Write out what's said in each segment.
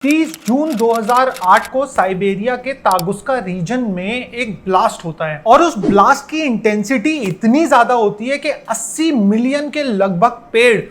30 जून 2008 को साइबेरिया के तागुस्का रीजन में एक ब्लास्ट होता है और उस ब्लास्ट की इंटेंसिटी इतनी ज्यादा होती है कि 80 मिलियन के लगभग पेड़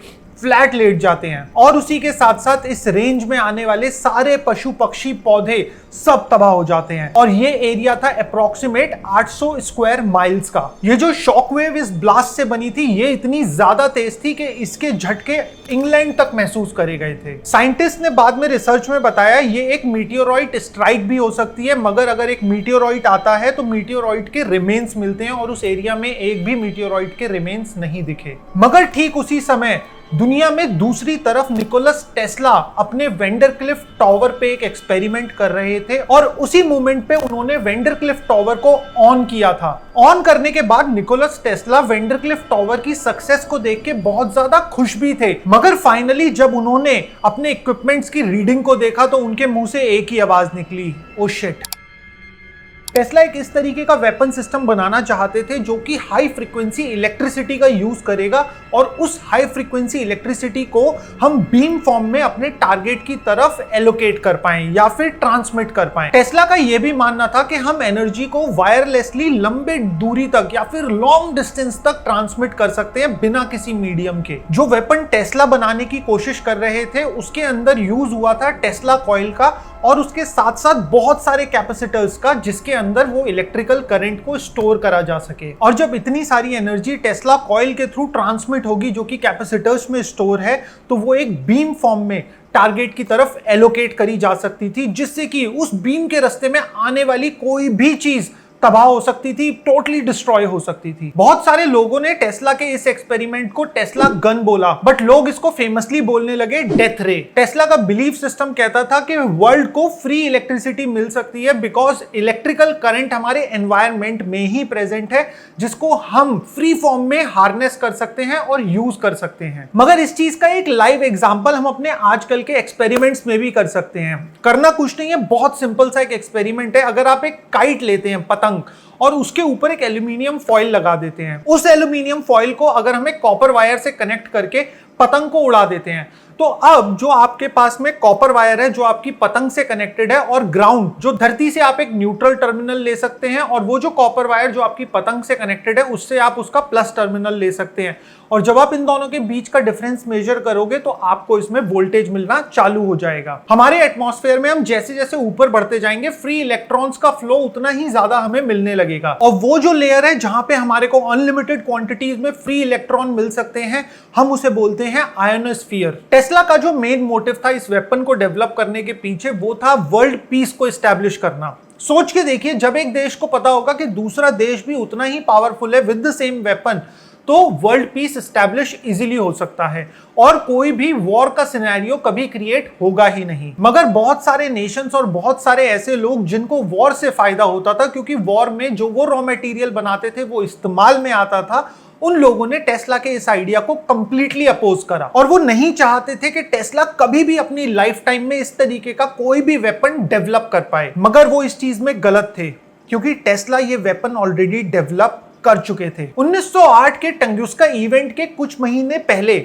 फ्लैट लेट जाते हैं और उसी के साथ साथ इस रेंज में आने वाले सारे पशु पक्षी पौधे सब तबाह हो जाते हैं। और ये एरिया था अप्रोक्सीमेट 800 स्क्वायर माइल्स का। ये जो शॉकवेव इस ब्लास्ट से बनी थी ये इतनी ज्यादा तेज थी कि इसके झटके इंग्लैंड तक महसूस करे गए थे। साइंटिस्ट ने बाद में रिसर्च में बताया ये एक मीटियोरॉइट स्ट्राइक भी हो सकती है, मगर अगर एक मीटियोरॉइट आता है तो मीटियोरॉइट के रिमेन्स मिलते हैं और उस एरिया में एक भी मीटियोरॉइट के रिमेन्स नहीं दिखे। मगर ठीक उसी समय दुनिया में दूसरी तरफ निकोलस टेस्ला अपने वेंडरक्लिफ टावर पे एक एक्सपेरिमेंट कर रहे थे और उसी मोमेंट पे उन्होंने वेंडरक्लिफ टावर को ऑन किया था। ऑन करने के बाद निकोलस टेस्ला वेंडरक्लिफ टावर की सक्सेस को देख के बहुत ज्यादा खुश भी थे, मगर फाइनली जब उन्होंने अपने इक्विपमेंट्स की रीडिंग को देखा तो उनके मुंह से एक ही आवाज निकली, ओ शिट। टेस्ला एक इस तरीके का वेपन सिस्टम बनाना चाहते थे जो कि हाई फ्रीक्वेंसी इलेक्ट्रिसिटी का यूज करेगा और उस हाई फ्रीक्वेंसी इलेक्ट्रिसिटी को हम बीम फॉर्म में अपने टारगेट की तरफ एलोकेट कर पाएं या फिर ट्रांसमिट कर पाएं। टेस्ला का यह भी मानना था कि हम एनर्जी को वायरलेसली लंबे दूरी तक या फिर लॉन्ग डिस्टेंस तक ट्रांसमिट कर सकते हैं बिना किसी मीडियम के। जो वेपन टेस्ला बनाने की कोशिश कर रहे थे उसके अंदर यूज हुआ था टेस्ला कॉइल का और उसके साथ साथ बहुत सारे कैपेसिटर्स का, जिसके अंदर वो इलेक्ट्रिकल करंट को स्टोर करा जा सके। और जब इतनी सारी एनर्जी टेस्ला कॉइल के थ्रू ट्रांसमिट होगी जो कि कैपेसिटर्स में स्टोर है, तो वो एक बीम फॉर्म में टारगेट की तरफ एलोकेट करी जा सकती थी, जिससे कि उस बीम के रास्ते में आने वाली कोई भी चीज तबाह हो सकती थी, टोटली डिस्ट्रॉय हो सकती थी। बहुत सारे लोगों ने टेस्ला के इस एक्सपेरिमेंट को टेस्ला गन बोला, बट लोग इसको फेमसली बोलने लगे डेथ रे। टेस्ला का बिलीफ सिस्टम कहता था कि वर्ल्ड को फ्री इलेक्ट्रिसिटी मिल सकती है बिकॉज इलेक्ट्रिकल करंट हमारे एनवायरनमेंट में ही प्रेजेंट है, जिसको हम फ्री फॉर्म में हार्नेस कर सकते हैं और यूज कर सकते हैं। मगर इस चीज का एक लाइव एग्जांपल हम अपने आजकल के एक्सपेरिमेंट्स में भी कर सकते हैं। करना कुछ नहीं है, बहुत सिंपल सा एक एक्सपेरिमेंट है। अगर आप एक काइट लेते हैं, पतंग, और उसके ऊपर एक एल्यूमिनियम फॉइल लगा देते हैं, उस एल्यूमिनियम फॉइल को अगर हमें कॉपर वायर से कनेक्ट करके पतंग को उड़ा देते हैं, तो अब जो आपके पास में कॉपर वायर है जो आपकी पतंग से कनेक्टेड है और ग्राउंड जो धरती से आप एक न्यूट्रल टर्मिनल ले सकते हैं, और वो जो कॉपर वायर जो आपकी पतंग से कनेक्टेड है उससे आप उसका प्लस टर्मिनल ले सकते हैं। और जब आप इन दोनों के बीच का डिफरेंस मेजर करोगे तो आपको इसमें वोल्टेज मिलना चालू हो जाएगा। हमारे एटमॉस्फेयर में हम जैसे जैसे ऊपर बढ़ते जाएंगे फ्री इलेक्ट्रॉन्स का फ्लो उतना ही ज्यादा हमें मिलने लगेगा, और वो जो लेयर है जहां पे हमारे को अनलिमिटेड क्वांटिटीज में फ्री इलेक्ट्रॉन मिल सकते हैं, हम उसे बोलते हैं आयोनोस्फीयर। टेस्ला का जो मेन मोटिव था इस वेपन को डेवलप करने के पीछे वो था वर्ल्ड पीस को एस्टैब्लिश करना। सोच के देखिए, जब एक देश को पता होगा कि दूसरा देश भी उतना ही पावरफुल है विद द सेम वेपन, तो वर्ल्ड पीस एस्टैब्लिश इजीली हो सकता है और कोई भी वॉर का सिनेरियो कभी क्रिएट होगा ही नहीं। मगर बहुत सारे नेशंस और बहुत सारे ऐसे लोग जिनको वॉर से फायदा होता था, क्योंकि वॉर में जो वो रॉ मटेरियल बनाते थे वो इस्तेमाल में आता था, उन लोगों ने टेस्ला के इस आइडिया को कंप्लीटली अपोज करा और वो नहीं चाहते थे कि टेस्ला कभी भी अपनी लाइफ टाइम में इस तरीके का कोई भी वेपन डेवलप कर पाए। मगर वो इस चीज में गलत थे, क्योंकि टेस्ला ये वेपन ऑलरेडी डेवलप कर चुके थे। 1908 के टंगुस्का इवेंट के कुछ महीने पहले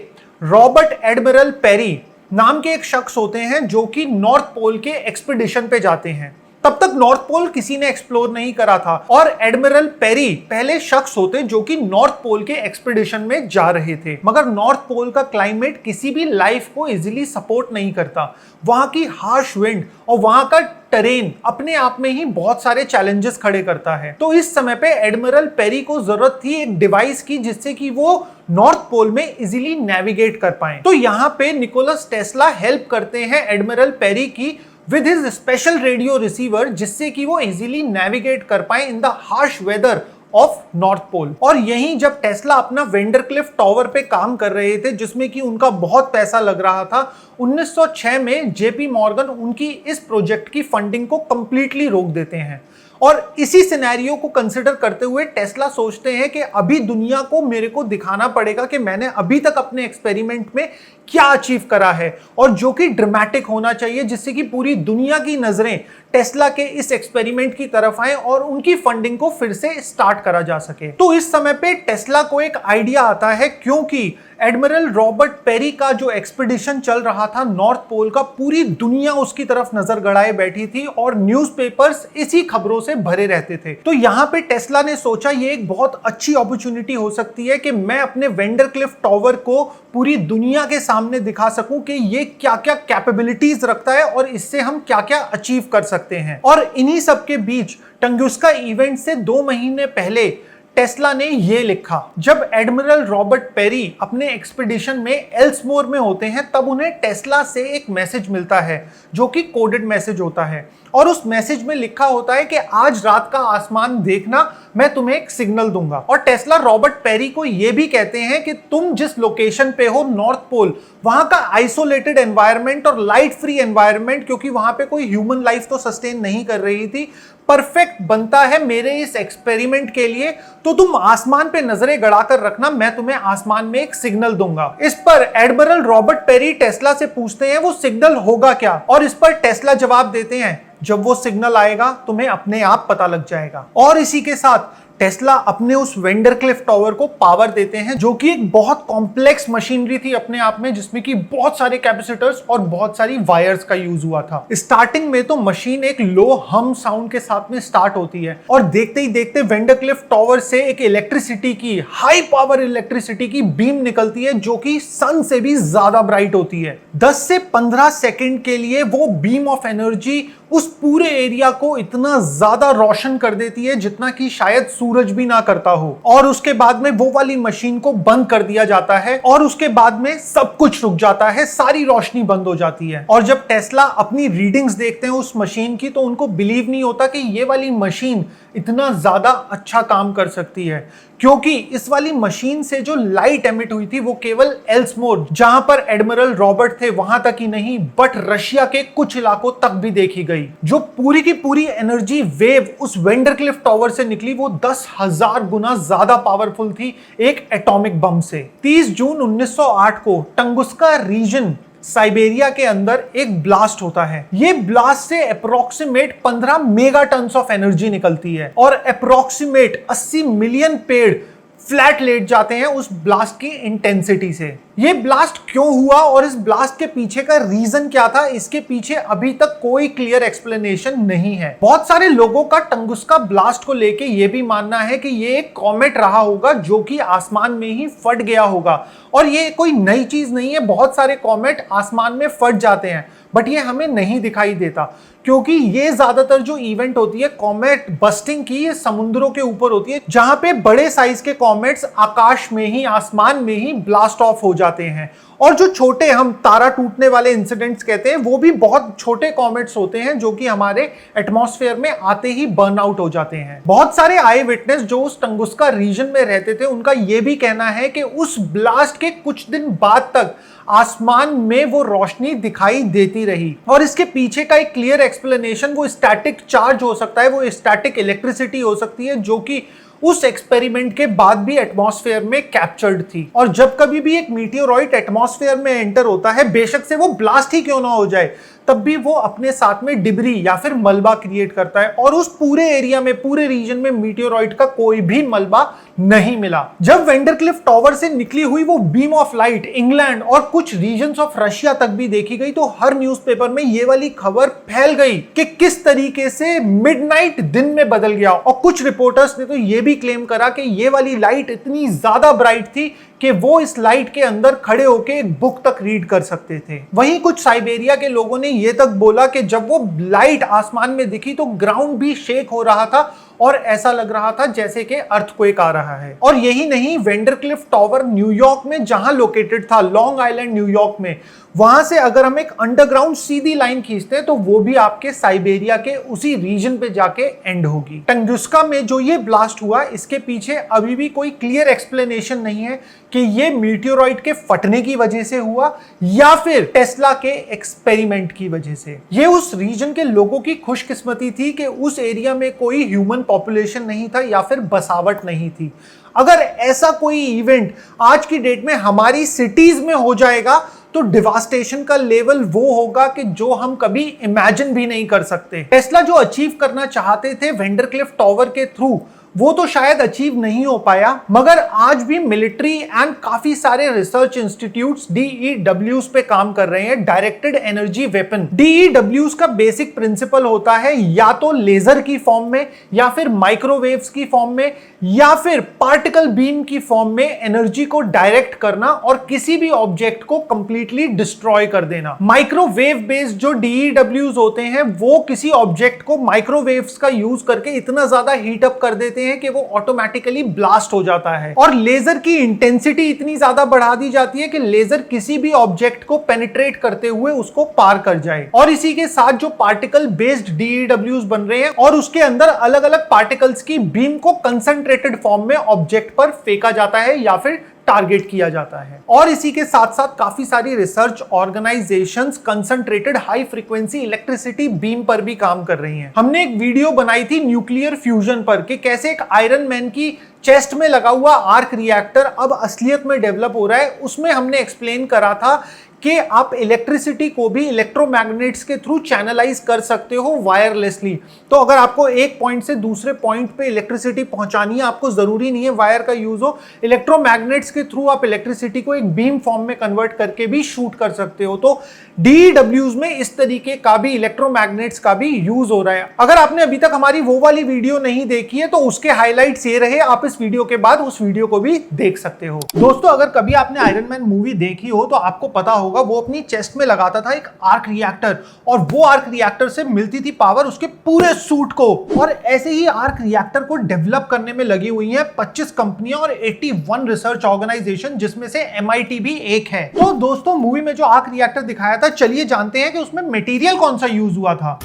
रॉबर्ट एडमिरल पेरी नाम के एक शख्स होते हैं जो कि नॉर्थ पोल के एक्सपीडिशन पे जाते हैं। तब तक नॉर्थ पोल किसी ने एक्सप्लोर नहीं करा था और एडमिरल पेरी पहले शख्स होते जो कि नॉर्थ पोल के एक्सपीडिशन में जा रहे थे। मगर नॉर्थ पोल का क्लाइमेट किसी भी लाइफ को इजीली सपोर्ट नहीं करता। वहां की हार्श विंड और वहां का टेरेन अपने आप में ही बहुत सारे चैलेंजेस खड़े करता है। तो इस समय पे एडमिरल पेरी को जरूरत थी एक डिवाइस की जिससे कि वो नॉर्थ पोल में इजीली नेविगेट कर पाए। तो यहाँ पे निकोलस टेस्ला हेल्प करते हैं एडमिरल पेरी की with his special radio receiver, जिससे कि वो इजीली नेविगेट कर पाए in the harsh weather of North Pole. और यहीं जब टेस्ला अपना वेंडरक्लिफ टावर पे काम कर रहे थे, जिसमें कि उनका बहुत पैसा लग रहा था, 1906 में जेपी मॉर्गन उनकी इस प्रोजेक्ट की फंडिंग को कंप्लीटली रोक देते हैं। और इसी सिनेरियो को कंसिडर करते हुए टेस्ला सोचते हैं कि अभी दुनिया को मेरे को दिखाना पड़ेगा कि मैंने अभी तक अपने एक्सपेरिमेंट में क्या अचीव करा है, और जो कि ड्रामेटिक होना चाहिए, जिससे कि पूरी दुनिया की नजरें टेस्ला के इस एक्सपेरिमेंट की तरफ आए और उनकी फंडिंग को फिर से स्टार्ट करा जा सके। तो इस समय पे टेस्ला को एक आइडिया आता है, क्योंकि एडमिरल रॉबर्ट पेरी का जो एक्सपीडिशन चल रहा था नॉर्थ पोल का, पूरी दुनिया उसकी तरफ नजर गड़ाए बैठी थी और न्यूज़पेपर्स इसी खबरों से भरे रहते थे। तो यहाँ पे टेस्ला ने सोचा ये एक बहुत अच्छी अपॉर्चुनिटी हो सकती है कि मैं अपने वेंडरक्लिफ टावर को पूरी दुनिया के सामने दिखा सकूं कि ये क्या क्या कैपेबिलिटीज रखता है और इससे हम क्या क्या अचीव कर सकते हैं। और इन्हीं सब के बीच टंगुस्का इवेंट से 2 महीने पहले टेस्ला ने ये लिखा। जब एडमिरल रॉबर्ट पेरी अपने एक्सपीडिशन में एल्समोर में होते हैं तब उन्हें टेस्ला से एक मैसेज मिलता है जो कि कोडेड मैसेज होता है और उस मैसेज में लिखा होता है कि आज रात का आसमान देखना, मैं तुम्हें एक सिग्नल दूंगा। और टेस्ला रॉबर्ट पेरी को यह भी कहते हैं कि तुम जिस लोकेशन पे हो नॉर्थ पोल, वहां का आइसोलेटेड एनवायरनमेंट और लाइट फ्री एनवायरनमेंट, क्योंकि वहां पे कोई ह्यूमन लाइफ तो सस्टेन नहीं कर रही थी, परफेक्ट बनता है मेरे इस एक्सपेरिमेंट के लिए। तो तुम आसमान पे नजरें गड़ाकर रखना, मैं तुम्हें आसमान में एक सिग्नल दूंगा। इस पर एडमिरल रॉबर्ट पेरी टेस्ला से पूछते हैं वो सिग्नल होगा क्या, और इस पर टेस्ला जवाब देते हैं जब वो सिग्नल आएगा तुम्हें अपने आप पता लग जाएगा। और इसी के साथ टेस्ला अपने उस वेंडरक्लिफ टावर को पावर देते हैं, जो कि एक बहुत कॉम्प्लेक्स मशीनरी थी अपने आप में, जिसमें कि बहुत सारे कैपेसिटर्स और बहुत सारी वायर्स का यूज हुआ था। स्टार्टिंग में तो मशीन एक लो हम साउंड के साथ में स्टार्ट होती है और देखते ही देखते वेंडरक्लिफ टावर से एक इलेक्ट्रिसिटी की, हाई पावर इलेक्ट्रिसिटी की बीम निकलती है जो कि सन से भी ज्यादा ब्राइट होती है। 10 से 15 सेकेंड के लिए वो बीम ऑफ एनर्जी उस पूरे एरिया को इतना ज्यादा रोशन कर देती है जितना कि शायद सूरज भी ना करता हो। और उसके बाद में वो वाली मशीन को बंद कर दिया जाता है और उसके बाद में सब कुछ रुक जाता है, सारी रोशनी बंद हो जाती है। और जब टेस्ला अपनी रीडिंग्स देखते हैं उस मशीन की तो उनको बिलीव नहीं होता कि ये वाली मशीन इतना ज्यादा अच्छा काम कर सकती है, क्योंकि इस वाली मशीन से जो लाइट एमिट हुई थी वो केवल एल्समोर, जहां पर एडमिरल रॉबर्ट थे, वहां तक ही नहीं बट रशिया के कुछ इलाकों तक भी देखी गई। जो पूरी की पूरी एनर्जी वेव उस वेंडरक्लिफ टावर से निकली वो 10,000 गुना ज्यादा पावरफुल थी एक एटॉमिक बम से। 30 जून 1908 को टंगुस्का रीजन साइबेरिया के अंदर एक ब्लास्ट होता है। ये ब्लास्ट से approximate 15 mega tons of energy निकलती है और अप्रोक्सीमेट 80 मिलियन पेड़ फ्लैट लेट जाते हैं उस ब्लास्ट की इंटेंसिटी से। ये ब्लास्ट क्यों हुआ और इस ब्लास्ट के पीछे का रीजन क्या था, इसके पीछे अभी तक कोई क्लियर एक्सप्लेनेशन नहीं है। बहुत सारे लोगों का टंगुस्का ब्लास्ट को लेके ये भी मानना है कि ये एक कॉमेट रहा होगा जो कि आसमान में ही फट गया होगा, और ये कोई नई चीज नहीं है। बहुत सारे कॉमेट आसमान में फट जाते हैं बट ये हमें नहीं दिखाई देता, क्योंकि ये ज्यादातर जो इवेंट होती है कॉमेट बस्टिंग की, ये समुद्रों के ऊपर होती है, जहां पे बड़े साइज के कॉमेट्स आकाश में ही, आसमान में ही ब्लास्ट ऑफ हो जाते हैं। और जो छोटे हम तारा टूटने वाले इंसिडेंट्स कहते हैं वो भी बहुत छोटे कॉमेट्स होते हैं जो कि हमारे एटमॉस्फेयर में आते ही बर्न आउट हो जाते हैं। बहुत सारे आई विटनेस जो उस टंगुस्का रीजन में रहते थे उनका यह भी कहना है कि उस ब्लास्ट के कुछ दिन बाद तक आसमान में वो रोशनी दिखाई देती रही, और इसके पीछे का एक क्लियर एक्सप्लेनेशन वो स्टैटिक चार्ज हो सकता है, वो स्टैटिक इलेक्ट्रिसिटी हो सकती है जो कि उस एक्सपेरिमेंट के बाद भी एटमॉस्फेयर में कैप्चर्ड थी। और जब कभी भी एक मीटियोरॉइड एटमॉस्फेयर में एंटर होता है, बेशक से वो ब्लास्ट ही क्यों ना हो जाए, तब भी वो अपने साथ में डिब्री या फिर मलबा क्रिएट करता है, और उस पूरे एरिया में, पूरे रीजन में मीटियोरॉइड का कोई भी मलबा नहीं मिला। जब वेंडरक्लिफ टावर से निकली हुई वो बीम ऑफ लाइट इंग्लैंड और कुछ रीजन्स ऑफ रशिया तक भी देखी गई तो हर न्यूज़पेपर में ये वाली खबर फैल गई कि किस तरीके से मिडनाइट दिन में बदल गया। और कुछ रिपोर्टर्स ने तो ये भी क्लेम करा कि ये वाली लाइट इतनी ज्यादा ब्राइट थी कि वो इस लाइट के अंदर खड़े होकर एक बुक तक रीड कर सकते थे। वहीं कुछ साइबेरिया के लोगों ने ये तक बोला कि जब वो लाइट आसमान में दिखी तो ग्राउंड भी शेक हो रहा था और ऐसा लग रहा था जैसे कि अर्थक्वेक आ रहा है। और यही नहीं, वेंडरक्लिफ टावर न्यूयॉर्क में जहां लोकेटेड था, लॉन्ग आइलैंड न्यूयॉर्क में, वहां से अगर हम एक अंडरग्राउंड सीधी लाइन खींचते हैं तो वो भी आपके साइबेरिया के उसी रीजन पे जाके एंड होगी। टंगुस्का में जो ये ब्लास्ट हुआ इसके पीछे अभी भी कोई क्लियर एक्सप्लेनेशन नहीं है कि ये मीटियोरॉइड के फटने की वजह से हुआ या फिर टेस्ला के एक्सपेरिमेंट की वजह से। ये उस रीजन के लोगों की खुशकिस्मती थी कि उस एरिया में कोई ह्यूमन पॉपुलेशन नहीं था या फिर बसावट नहीं थी। अगर ऐसा कोई इवेंट आज की डेट में हमारी सिटीज में हो जाएगा तो डिवास्टेशन का लेवल वो होगा कि जो हम कभी इमेजिन भी नहीं कर सकते। टेस्ला जो अचीव करना चाहते थे वेंडरक्लिफ टावर के थ्रू, वो तो शायद अचीव नहीं हो पाया, मगर आज भी मिलिट्री एंड काफी सारे रिसर्च इंस्टीट्यूट्स DEWs पे काम कर रहे हैं, डायरेक्टेड एनर्जी वेपन। DEWs का बेसिक प्रिंसिपल होता है या तो लेजर की फॉर्म में, या फिर माइक्रोवेव्स की फॉर्म में, या फिर पार्टिकल बीम की फॉर्म में एनर्जी को डायरेक्ट करना और किसी भी ऑब्जेक्ट को कंप्लीटली डिस्ट्रॉय कर देना। माइक्रोवेव बेस्ड जो DEWs होते हैं वो किसी ऑब्जेक्ट को माइक्रोवेव्स का यूज करके इतना ज्यादा हीट अप कर देते हैं कि वो ऑटोमेटिकली ब्लास्ट हो जाता है। और लेजर की इंटेंसिटी इतनी ज्यादा बढ़ा दी जाती है कि लेजर किसी भी ऑब्जेक्ट को पेनिट्रेट करते हुए उसको पार कर जाए। और इसी के साथ जो पार्टिकल बेस्ड DEWs बन रहे हैं और उसके अंदर अलग अलग पार्टिकल्स की बीम को कंसंट्रेटेड फॉर्म में ऑब्जेक्ट पर फेंका जाता है या फिर टारगेट किया जाता है। और इसी के साथ साथ काफी सारी research organisations concentrated high frequency electricity beam पर भी काम कर रही हैं। हमने एक वीडियो बनाई थी न्यूक्लियर फ्यूजन पर कि कैसे एक आयरन मैन की चेस्ट में लगा हुआ आर्क रिएक्टर अब असलियत में डेवलप हो रहा है। उसमें हमने एक्सप्लेन करा था कि आप इलेक्ट्रिसिटी को भी इलेक्ट्रोमैग्नेट्स के थ्रू चैनलाइज कर सकते हो वायरलेसली। तो अगर आपको एक पॉइंट से दूसरे पॉइंट पे इलेक्ट्रिसिटी पहुंचानी है, आपको जरूरी नहीं है वायर का यूज हो, इलेक्ट्रोमैग्नेट्स के थ्रू आप इलेक्ट्रिसिटी को एक बीम फॉर्म में कन्वर्ट करके भी शूट कर सकते हो। तो DEWs में इस तरीके का भी इलेक्ट्रोमैग्नेट्स का भी यूज हो रहा है। अगर आपने अभी तक हमारी वो वाली वीडियो नहीं देखी है तो उसके हाईलाइट्स ये रहे, आप इस वीडियो के बाद उस वीडियो को भी देख सकते हो। दोस्तों, अगर कभी आपने आयरन मैन मूवी देखी हो तो आपको पता होगा वो अपनी चेस्ट में लगाता था एक आर्क रिएक्टर, और वो आर्क रिएक्टर से मिलती थी पावर उसके पूरे सूट को। और ऐसे ही आर्क रिएक्टर को डेवलप करने में लगी हुई हैं 25 कंपनियां और 81 रिसर्च ऑर्गेनाइजेशन, जिसमें से MIT भी एक है। तो दोस्तों, मूवी में जो आर्क रिएक्टर दिखाया था, चलिए जानते हैं कि उसमें मटेरियल कौन सा यूज हुआ था।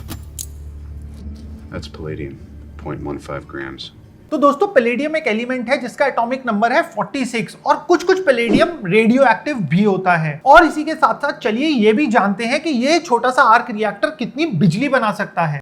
That's palladium, 0.15 grams. तो दोस्तों, पैलेडियम एक एलिमेंट है जिसका एटॉमिक नंबर है 46, और कुछ कुछ पैलेडियम रेडियो एक्टिव भी होता है। और इसी के साथ साथ चलिए ये भी जानते हैं कि ये छोटा सा आर्क रिएक्टर कितनी बिजली बना सकता है।